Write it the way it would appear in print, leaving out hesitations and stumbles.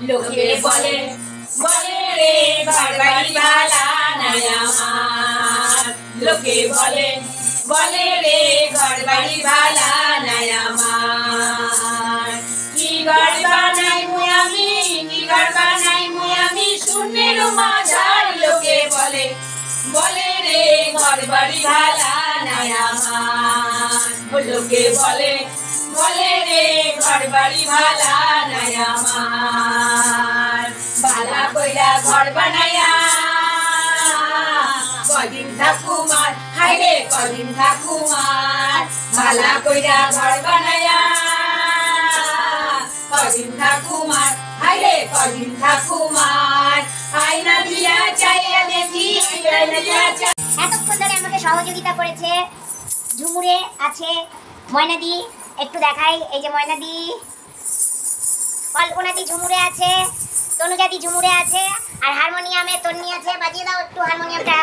লোকে বলে বলে রে ঘর বাড়ি ভালা নাই আমার। লোকে বলে বলে রে ঘর বাড়ি ভালা নাই আমার। কি ঘর বানাই মুই আমি, কি ঘর বানাই মুই আমি শূন্যের মাঝার। লোকে বলে বলে রে ঘর বাড়ি ভালা নাই আমার। লোকে বলে বলে রে ঘর বাড়ি ভালা নাই আমার। ভালা কইরা ঘর বানাইয়া কদিন থাকুমার, হাইরে কদিন থাকুমার। ভালা কইরা ঘর বানাইয়া কদিন থাকুমার, হাইরে কদিন থাকুমার। আয়না দিয়া চাইয়া দেখি, আয়না দিয়া এতক্ষণ ধরে আমাকে সহযোগিতা করেছে ঝুমুরে আছে, ময়নাদি একটু দেখাই, এই যে ময়নাদি, কল্পনাদি ঝুমুরে আছে, তনুজাদি ঝুমুরে আছে, আর হারমোনিয়ামে তন্নি আছে। বাজিয়ে দাও একটু হারমোনিয়ামটা।